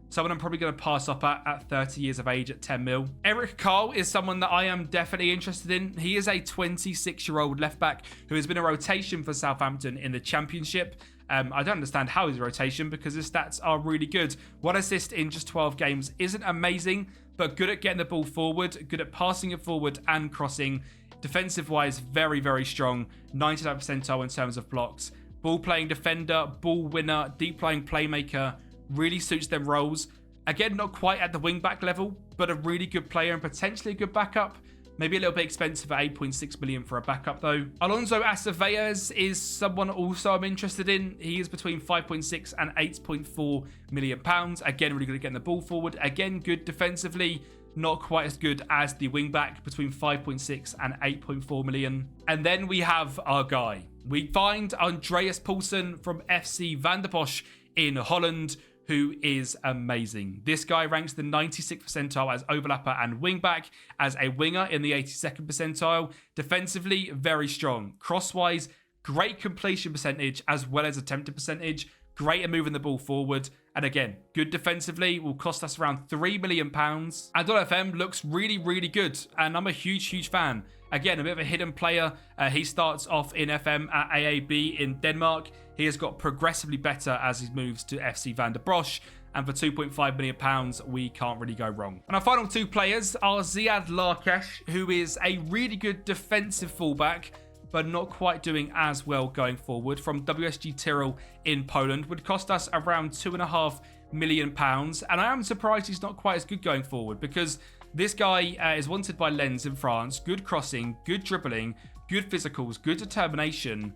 Someone I'm probably going to pass up at 30 years of age at 10 mil. Eric Carl is someone that I am definitely interested in. He is a 26-year-old left back who has been a rotation for Southampton in the Championship. I don't understand how he's a rotation because his stats are really good. 1 assist in just 12 games isn't amazing, but good at getting the ball forward, good at passing it forward and crossing. Defensive-wise, very, very strong. 99th percentile in terms of blocks. Ball-playing defender, ball winner, deep-lying playmaker. Really suits them roles. Again, not quite at the wing-back level, but a really good player and potentially a good backup. Maybe a little bit expensive at 8.6 million for a backup though. Alonso Acevedos is someone also I'm interested in. He is between 5.6 and 8.4 million pounds. Again, really good at getting the ball forward. Again, good defensively. Not quite as good as the wingback, between 5.6 and 8.4 million. And then we have our guy. We find Andreas Poulsen from FC Van der Bosch in Holland, who is amazing. This guy ranks the 96th percentile as overlapper and wingback, as a winger in the 82nd percentile. Defensively, very strong. Crosswise, great completion percentage as well as attempted percentage. Great at moving the ball forward. And again, good defensively, will cost us around £3 million. And on FM looks really, really good. And I'm a huge, huge fan. Again, a bit of a hidden player. He starts off in FM at AAB in Denmark. He has got progressively better as he moves to FC Van der Bosch. And for £2.5 million, we can't really go wrong. And our final 2 players are Ziad Larkesh, who is a really good defensive fullback. but not quite doing as well going forward. From WSG Tyrrell in Poland, would cost us around £2.5 million. And I am surprised he's not quite as good going forward, because this guy is wanted by Lens in France. Good crossing, good dribbling, good physicals, good determination.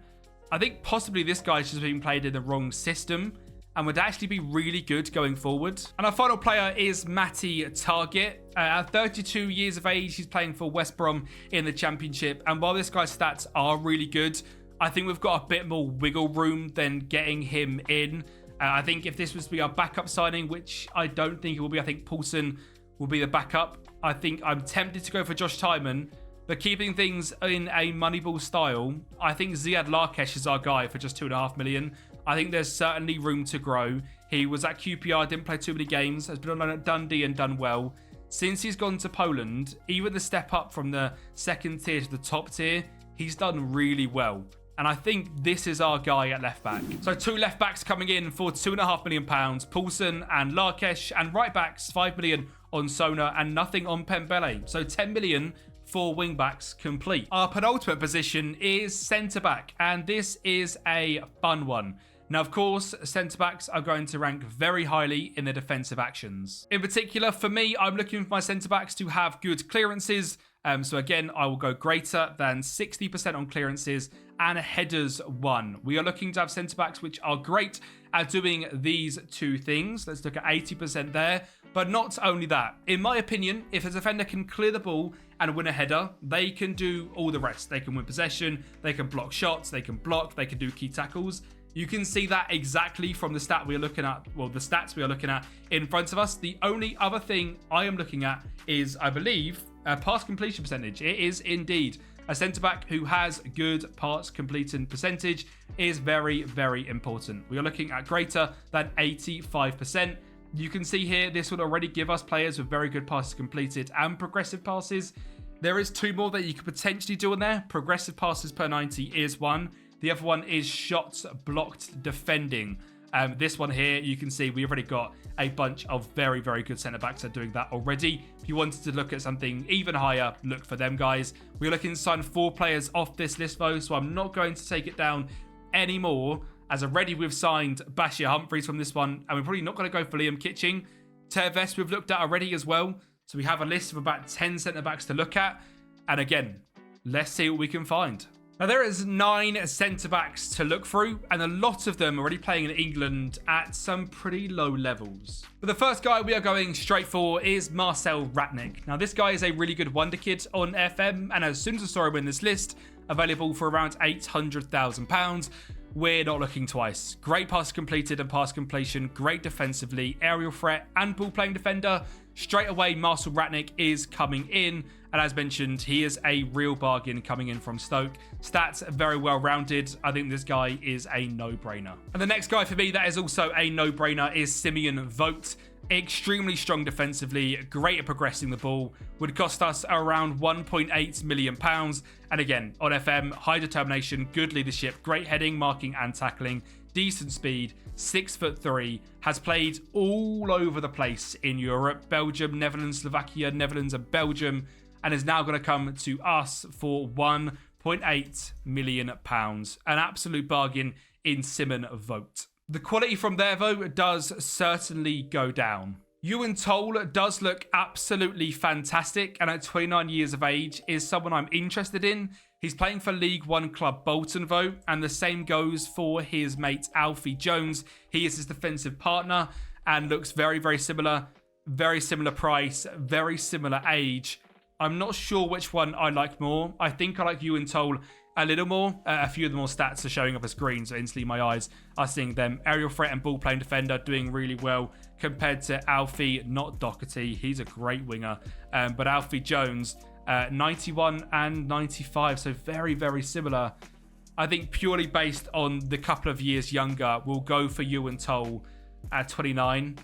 I think possibly this guy's just been played in the wrong system and would actually be really good going forward. And our final player is Matty Target. At 32 years of age, he's playing for West Brom in the Championship. And while this guy's stats are really good, I think we've got a bit more wiggle room than getting him in. I think if this was to be our backup signing, which I don't think it will be, I think Poulsen will be the backup. I think I'm tempted to go for Josh Tymon, but keeping things in a Moneyball style, I think Ziad Larkesh is our guy for just £2.5 million. I think there's certainly room to grow. He was at QPR, didn't play too many games, has been on at Dundee and done well. Since he's gone to Poland, even the step up from the second tier to the top tier, he's done really well. And I think this is our guy at left back. So 2 left backs coming in for £2.5 million, Poulsen and Larkesh, and right backs, 5 million on Sona and nothing on Pembele. So 10 million for wing backs complete. Our penultimate position is centre back, and this is a fun one. Now, of course, centre-backs are going to rank very highly in their defensive actions. In particular, for me, I'm looking for my centre-backs to have good clearances. So again, I will go greater than 60% on clearances and headers won. We are looking to have centre-backs which are great at doing these two things. Let's look at 80% there. But not only that, in my opinion, if a defender can clear the ball and win a header, they can do all the rest. They can win possession, they can block shots, they can block, they can do key tackles. You can see that exactly from the stat we are looking at, well, the stats we are looking at in front of us. The only other thing I am looking at is, I believe, pass completion percentage. It is indeed. A centre-back who has good pass completion percentage is very, very important. We are looking at greater than 85%. You can see here, this would already give us players with very good passes completed and progressive passes. There is 2 more that you could potentially do in there. Progressive passes per 90 is one. The other one is shots blocked defending. This one here, you can see we've already got a bunch of very, very good centre-backs that are doing that already. If you wanted to look at something even higher, look for them, guys. We're looking to sign 4 players off this list, though, so I'm not going to take it down anymore. As already we've signed Bashir Humphreys from this one, and we're probably not going to go for Liam Kitching. Terves we've looked at already as well. So we have a list of about 10 centre-backs to look at. And again, let's see what we can find. Now, there is 9 centre-backs to look through, and a lot of them are already playing in England at some pretty low levels. But the first guy we are going straight for is Marcel Ratnik. Now, this guy is a really good wonder kid on FM, and as soon as I saw him in this list, available for around £800,000, we're not looking twice. Great pass completed and pass completion, great defensively, aerial threat, and ball-playing defender. Straight away, Marcel Ratnik is coming in. And as mentioned, he is a real bargain coming in from Stoke. Stats very well rounded. I think this guy is a no-brainer. And the next guy for me that is also a no-brainer is Simeon Vogt. Extremely strong defensively, great at progressing the ball. Would cost us around £1.8 million. And again, on FM, high determination, good leadership, great heading, marking and tackling, decent speed, 6'3", has played all over the place in Europe. Belgium, Netherlands, Slovakia, Netherlands and Belgium. And is now going to come to us for £1.8 million. An absolute bargain in Simeon Vogt. The quality from there, though, does certainly go down. Ewan Toll does look absolutely fantastic, and at 29 years of age is someone I'm interested in. He's playing for League One club Bolton, though, and the same goes for his mate Alfie Jones. He is his defensive partner and looks very, very similar. Very similar price, very similar age. I'm not sure which one I like more. I think I like Ewan Toll a little more. A few of the more stats are showing up as green, so instantly my eyes are seeing them. Aerial threat and ball playing defender doing really well compared to Alfie, not Doherty. He's a great winger. But Alfie Jones, 91 and 95, so very, very similar. I think purely based on the couple of years younger, we'll go for Ewan Toll at 29.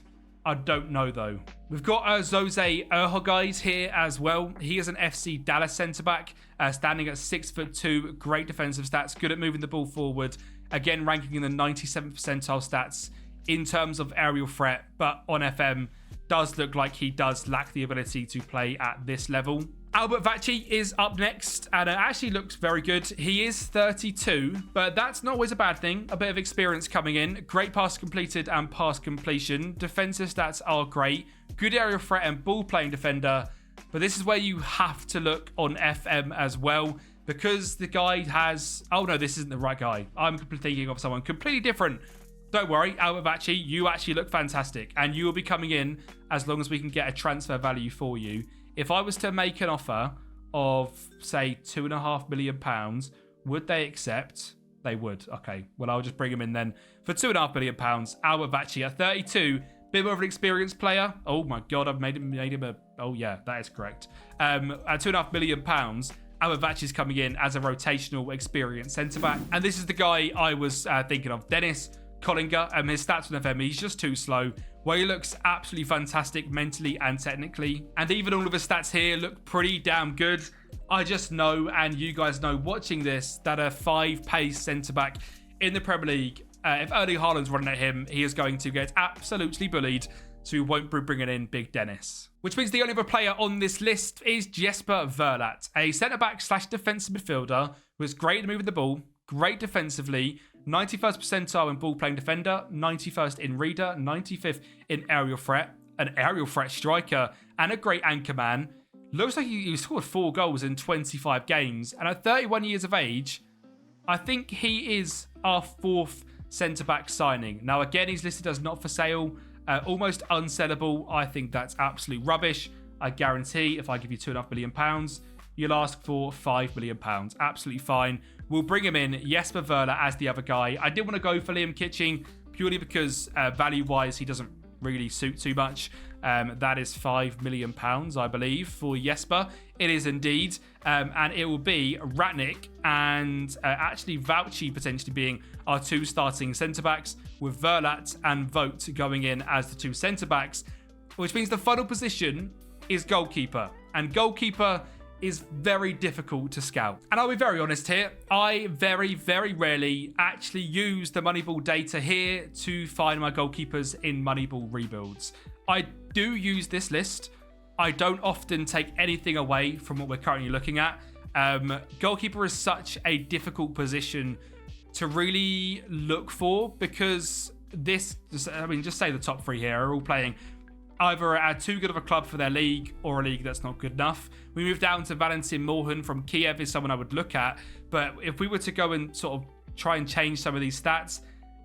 I don't know, though. We've got Zose Erhogais here as well. He is an FC Dallas centre-back, standing at 6'2", great defensive stats, good at moving the ball forward. Again, ranking in the 97th percentile stats in terms of aerial threat, but on FM does look like he does lack the ability to play at this level. Albert Vacchi is up next, and it actually looks very good. He is 32, but that's not always a bad thing. A bit of experience coming in. Great pass completed and pass completion. Defensive stats are great. Good aerial threat and ball playing defender. But this is where you have to look on FM as well, because the guy has... Oh no, this isn't the right guy. I'm thinking of someone completely different. Don't worry, Albert Vacchi, you actually look fantastic, and you will be coming in as long as we can get a transfer value for you. If I was to make an offer of, say, £2.5 million, would they accept? They would. Okay, well, I'll just bring him in then. For £2.5 million, Albert Vacchi at 32, bit more of an experienced player. Oh my God, I've made him a... Oh yeah, that is correct. At £2.5 million, Albert Vacchi's coming in as a rotational experienced centre-back. And this is the guy I was thinking of, Dennis Collinger. His stats on FM, he's just too slow. Where he looks absolutely fantastic mentally and technically. And even all of his stats here look pretty damn good. I just know, and you guys know watching this, that a 5-pace centre-back in the Premier League, if Erling Haaland's running at him, he is going to get absolutely bullied. So we won't be bringing in Big Dennis. Which means the only other player on this list is Jesper Verlat, a centre-back / defensive midfielder who is great at moving the ball, great defensively, 91st percentile in ball playing defender, 91st in reader, 95th in aerial threat, an aerial threat striker, and a great anchor man. Looks like he scored 4 goals in 25 games, and at 31 years of age, I think he is our 4th centre-back signing. Now again, he's listed as not for sale, almost unsellable. I think that's absolute rubbish. I guarantee if I give you £2.5 million, you'll ask for £5 million. Absolutely fine. We'll bring him in, Jesper Verla as the other guy. I did want to go for Liam Kitching purely because value-wise, he doesn't really suit too much. That is £5 million, I believe, for Jesper. It is indeed. And it will be Ratnik and actually Vauci potentially being our 2 starting centre-backs, with Verlat and Vogt going in as the 2 centre-backs, which means the final position is goalkeeper. And goalkeeper is very difficult to scout. And I'll be very honest here, I very, very rarely actually use the Moneyball data here to find my goalkeepers in Moneyball rebuilds. I do use this list. I don't often take anything away from what we're currently looking at. Goalkeeper is such a difficult position to really look for, because this, I mean, just say the top 3 here are all playing either at too good of a club for their league or a league that's not good enough. We move down to Valentin Morhan from Kiev is someone I would look at. But if we were to go and sort of try and change some of these stats,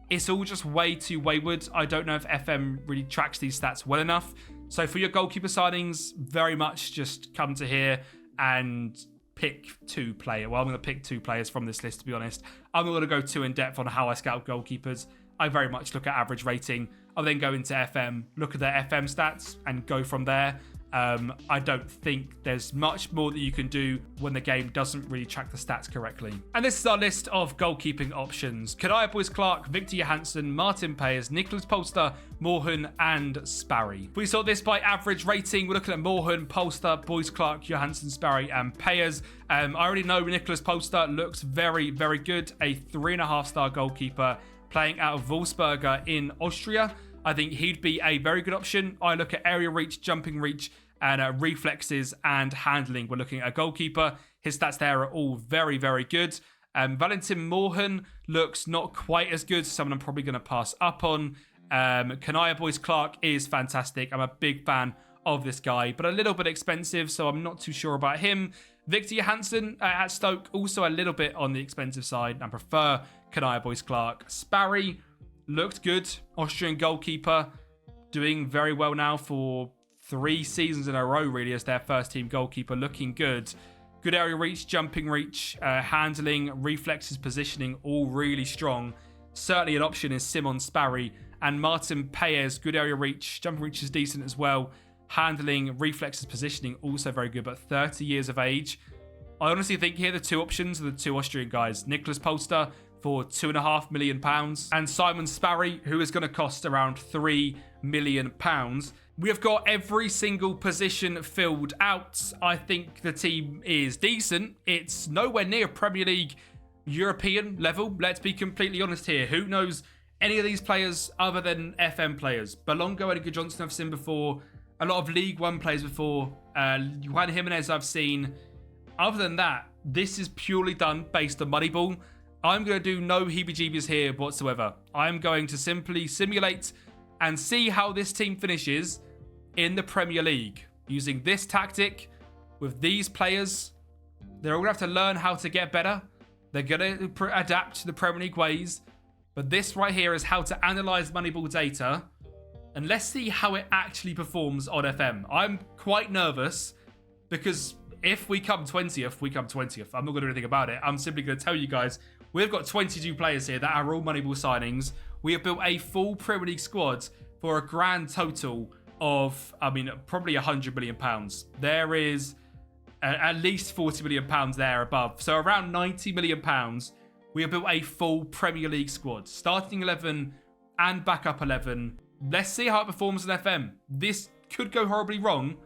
it's all just way too wayward. I don't know if FM really tracks these stats well enough. So for your goalkeeper signings, very much just come to here and pick 2 players. Well, I'm going to pick 2 players from this list, to be honest. I'm not going to go too in-depth on how I scout goalkeepers. I very much look at average rating. I'll then go into FM, look at their FM stats, and go from there. I don't think there's much more that you can do when the game doesn't really track the stats correctly. And this is our list of goalkeeping options. Kadaya Boyce-Clark, Victor Johansson, Martin Payers, Nicholas Polster, Morhan, and Sparry. We saw this by average rating. We're looking at Morhan, Polster, Boyce-Clark, Johansson, Sparry, and Payers. I already know Nicholas Polster looks very, very good. A 3.5-star goalkeeper playing out of Wolfsberger in Austria. I think he'd be a very good option. I look at area reach, jumping reach, and reflexes and handling. We're looking at a goalkeeper. His stats there are all very, very good. Valentin Morhan looks not quite as good. Someone I'm probably going to pass up on. Kanaya Boyce-Clark is fantastic. I'm a big fan of this guy, but a little bit expensive, so I'm not too sure about him. Victor Johansson at Stoke, also a little bit on the expensive side. I prefer Kanaya Boyce-Clark. Sparry looked good. Austrian goalkeeper, doing very well now for 3 seasons in a row, really, as their first team goalkeeper, looking good. Good area reach, jumping reach, handling, reflexes, positioning, all really strong. Certainly an option is Simon Sparry. And Martin Payes, good area reach, jumping reach is decent as well. Handling, reflexes, positioning, also very good, but 30 years of age. I honestly think here the 2 options are the 2 Austrian guys. Nicholas Polster for £2.5 million, and Simon Sparry, who is going to cost around £3 million. We have got every single position filled out. I think the team is decent. It's nowhere near Premier League European level. Let's be completely honest here. Who knows any of these players other than FM players? Belongo and Johnson I've seen before. a lot of League One players before. Juan Jimenez I've seen. Other than that, this is purely done based on Moneyball. I'm going to do no heebie-jeebies here whatsoever. I'm going to simply simulate and see how this team finishes in the Premier League. Using this tactic, with these players, they're all going to have to learn how to get better. They're going to adapt to the Premier League ways. But this right here is how to analyze Moneyball data. And let's see how it actually performs on FM. I'm quite nervous because if we come 20th, we come 20th. I'm not going to do anything about it. I'm simply going to tell you guys, we've got 22 players here that are all Moneyball signings. We have built a full Premier League squad for a grand total of, probably £100 million. There is at least £40 million there above. So around £90 million, we have built a full Premier League squad. Starting 11 and backup 11. Let's see how it performs in FM. This could go horribly wrong.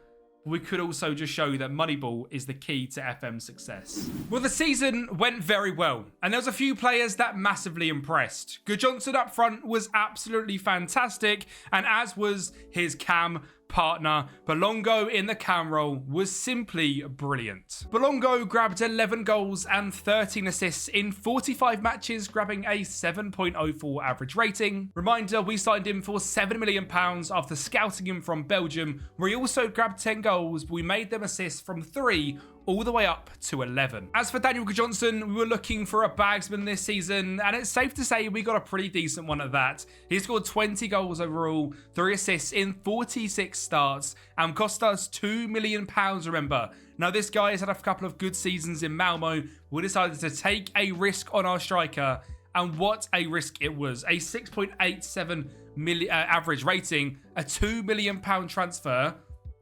We could also just show that Moneyball is the key to FM's success. Well, the season went very well, and there was a few players that massively impressed. Johnson up front was absolutely fantastic, and as was his cam partner. Belongo in the cam role was simply brilliant. Belongo grabbed 11 goals and 13 assists in 45 matches, grabbing a 7.04 average rating. Reminder, we signed him for £7 million after scouting him from Belgium, where he also grabbed 10 goals, but we made them assists from 3 all the way up to 11. As for Daniel Johnson, we were looking for a bagsman this season, and it's safe to say we got a pretty decent one at that. He scored 20 goals overall, 3 assists in 46 starts, and cost us £2 million, remember. Now, this guy has had a couple of good seasons in Malmo. We decided to take a risk on our striker, and what a risk it was. A 6.87 average rating, a £2 million transfer,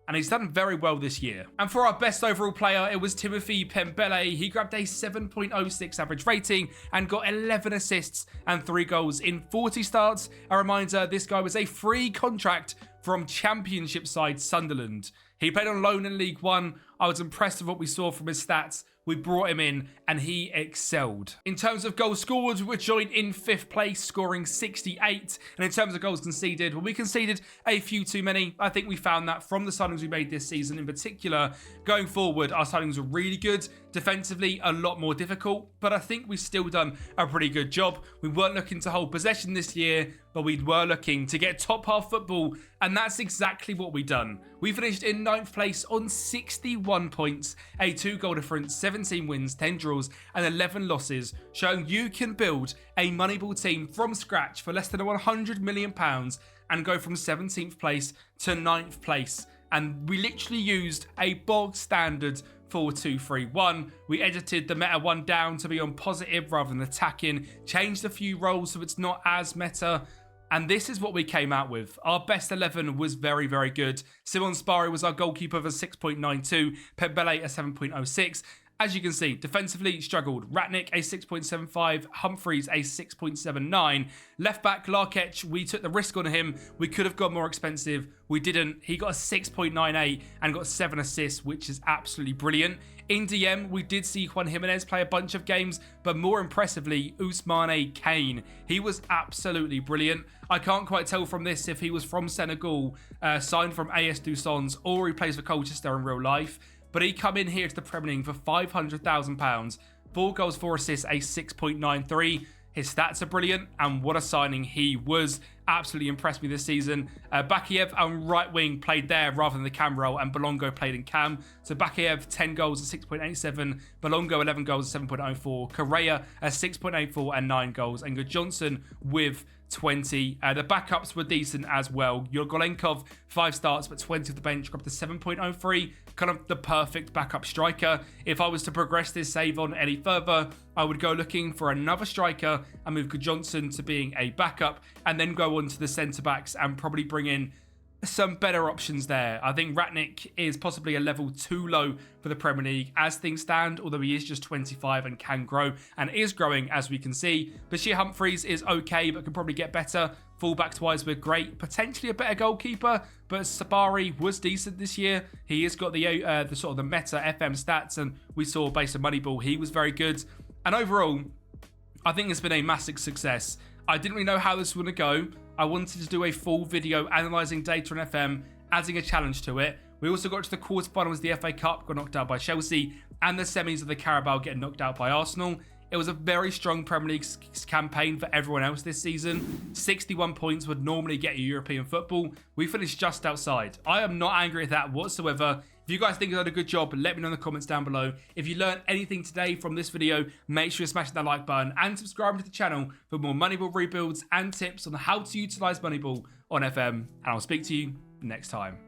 and he's done very well this year. And for our best overall player, it was Timothy Pembele. He grabbed a 7.06 average rating and got 11 assists and 3 goals in 40 starts. A reminder, this guy was a free contract from Championship side Sunderland. He played on loan in League One. I was impressed with what we saw from his stats. We brought him in and he excelled. In terms of goals scored, we were joined in 5th place, scoring 68. And in terms of goals conceded, well, we conceded a few too many. I think we found that from the signings we made this season in particular. Going forward, our signings were really good. Defensively, a lot more difficult, but I think we've still done a pretty good job. We weren't looking to hold possession this year, but we were looking to get top half football, and that's exactly what we done. We finished in 9th place on 61 points, a 2-goal difference, 17 wins, 10 draws, and 11 losses, showing you can build a Moneyball team from scratch for less than £100 million and go from 17th place to 9th place. And we literally used a bog standard 4-2-3-1. We edited the meta one down to be on positive rather than attacking, changed a few roles so it's not as meta, and this is what we came out with. Our best 11 was very, very good. Simon Sparry was our goalkeeper for 6.92, Pembele a 7.06. As you can see, defensively struggled. Ratnik a 6.75, Humphreys a 6.79. Left back Larkech, we took the risk on him. We could have gone more expensive. We didn't. He got a 6.98 and got 7 assists, which is absolutely brilliant. In DM, we did see Juan Jimenez play a bunch of games, but more impressively, Ousmane Kane. He was absolutely brilliant. I can't quite tell from this if he was from Senegal, signed from AS Dusons, or he plays for Colchester in real life. But he come in here to the Premier League for £500,000. 4 goals, 4 assists, a 6.93. His stats are brilliant, and what a signing he was. Absolutely impressed me this season. Bakiev on right wing played there rather than the cam role, and Belongo played in cam. So Bakiev, 10 goals, a 6.87. Belongo, 11 goals, a 7.04. Correa, a 6.84 and 9 goals. And Johnson with 20. The backups were decent as well. Yorgolenkov, 5 starts, but 20 off the bench, grabbed the 7.03. Kind of the perfect backup striker. If I was to progress this save on any further, I would go looking for another striker and move Johnson to being a backup, and then go on to the centre-backs and probably bring in some better options there. I think Ratnik is possibly a level too low for the Premier League as things stand, although he is just 25 and can grow and is growing as we can see. Bashir Humphreys is okay, but can probably get better. Fullbacks wise, we're great. Potentially a better goalkeeper, but Sabari was decent this year. He has got the sort of the meta FM stats, and we saw based on Moneyball, he was very good. And overall, I think it's been a massive success. I didn't really know how this was going to go. I wanted to do a full video analysing data on FM adding a challenge to it. We also got to the quarterfinals of the FA Cup, got knocked out by Chelsea, and the semis of the Carabao getting knocked out by Arsenal. It was a very strong Premier League campaign for everyone else this season. 61 points would normally get you European football. We finished just outside. I am not angry at that whatsoever. If you guys think I did a good job, let me know in the comments down below. If you learned anything today from this video, make sure you smash that like button and subscribe to the channel for more Moneyball rebuilds and tips on how to utilise Moneyball on FM. And I'll speak to you next time.